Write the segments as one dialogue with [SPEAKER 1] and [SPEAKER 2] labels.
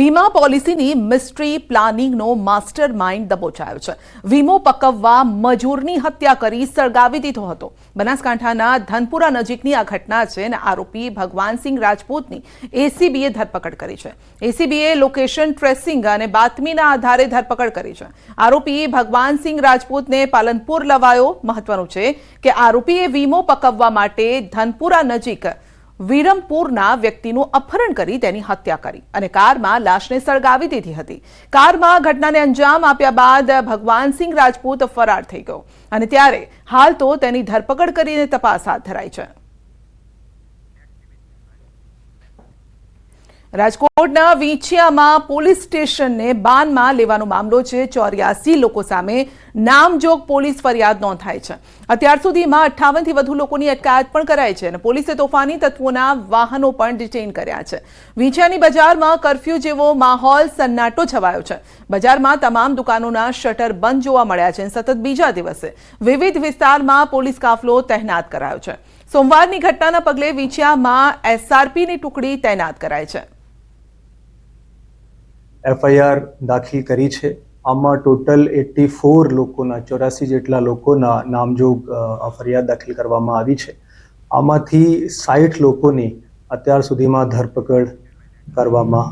[SPEAKER 1] વીમા પોલિસીની mystery પ્લાનિંગનો master mind દબોચાયો છે। વીમો પકવવા મજૂરની હત્યા કરી સળગાવી દીધો હતો। બનાસકાંઠાના ધનપુરા નજીકની આ ઘટના છે અને આરોપી ભગવાનસિંહ રાજપૂતની એસીબીએ ધરપકડ કરી છે। એસીબીએ લોકેશન ટ્રેસિંગ અને બાતમીના આધારે ધરપકડ કરી છે। આરોપી ભગવાનસિંહ રાજપૂતને પાલનપુર લવાયો। મહત્વનું છે કે આરોપીએ વીમો પકવવા માટે ધનપુરા નજીક વીરમપુરના વ્યક્તિનું અપહરણ કરી તેની હત્યા કરી અને કારમાં લાશને સળગાવી દીધી હતી। કારમાં ઘટનાને અંજામ આપ્યા બાદ ભગવાનસિંહ રાજપૂત ફરાર થઈ ગયો અને ત્યારે હાલ તો તેની ધરપકડ કરીને તપાસ હાથ ધરાઈ છે। રાજકોટના વીંછિયામાં પોલીસ સ્ટેશનને બાનમાં લેવાનો મામલો છે। 84 લોકો સામે નામજોગ પોલીસ ફરિયાદ નોંધાઈ છે। અત્યાર સુધીમાં 58 થી વધુ લોકોની અટકાયત પણ કરાઈ છે અને પોલીસે તોફાની તત્વોના વાહનો પણ ડિટેઇન કર્યા છે। વીંછિયાની બજારમાં કર્ફ્યુ જેવો માહોલ સન્નાટો છવાયો છે। બજારમાં તમામ દુકાનોના શટર બંધ જોવા મળ્યા છે। સતત બીજા દિવસે વિવિધ વિસ્તારમાં પોલીસ કાફલો તહેનાત કરાયો છે। સોમવારની ઘટનાના પગલે વીંછિયામાં એસઆરપીની ટુકડી તૈનાત કરાઈ છે।
[SPEAKER 2] એફઆઈઆર દાખલ કરી છે। આમાં ટોટલ 84 લોકોના 84 જેટલા લોકોના નામજોગ ફરિયાદ દાખલ કરવામાં આવી છે। આમાંથી 60 લોકોની અત્યાર સુધીમાં ધરપકડ કરવામાં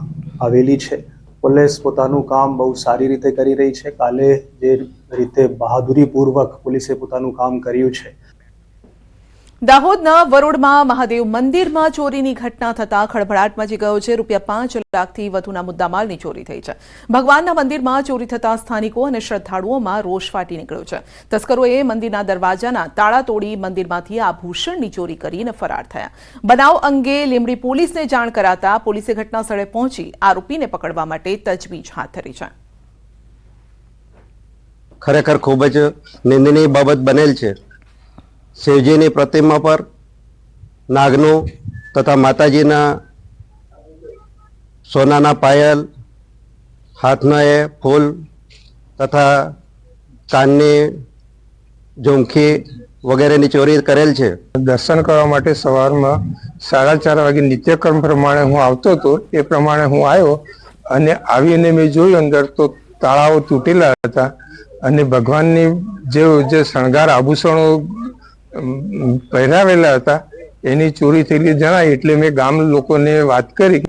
[SPEAKER 2] આવેલી છે। પોલીસ પોતાનું કામ બહુ સારી રીતે કરી રહી છે। કાલે જે રીતે બહાદુરીપૂર્વક પોલીસે પોતાનું કામ કર્યું છે।
[SPEAKER 1] દાહોદના વરોડમાં મહાદેવ મંદિરમાં ચોરીની ઘટના થતા ખળભળાટ મચી ગયો છે। ₹5 લાખથી વધુના મુદ્દામાલની ચોરી થઈ છે। ભગવાનના મંદિરમાં ચોરી થતા સ્થાનિકો અને શ્રદ્ધાળુઓમાં રોષ ફાટી નીકળ્યો છે। તસ્કરોએ મંદિરના દરવાજાના તાળા તોડી મંદિરમાંથી આભૂષણની ચોરી કરીને ફરાર થયા। બનાવ અંગે લીંબડી પોલીસને જાણ કરાતા પોલીસે ઘટના સ્થળે પહોંચી આરોપીને પકડવા માટે તજવીજ હાથ ધરી છે।
[SPEAKER 3] ખરેખર ખૂબ જ નિંદનીય બાબત બનેલ છે। શિવજીની પ્રતિમા પર નાગનું તથા માતાજીના સોનાના પાયલ, હાથના એ ફૂલ તથા કાનની ઝુમકી વગેરેની ચોરી કરેલ છે।
[SPEAKER 4] દર્શન કરવા માટે સવારમાં 4:30 વાગે નિત્યક્રમ પ્રમાણે હું આવતો હતો। એ પ્રમાણે હું આવ્યો અને આવીને મેં જોયું અંદર તો તાળાઓ તૂટેલા હતા અને ભગવાનની જે શણગાર આભૂષણો પહેરાવેલા હતા એની ચોરી થયેલી જણાય એટલે મેં ગામ લોકોને વાત કરી।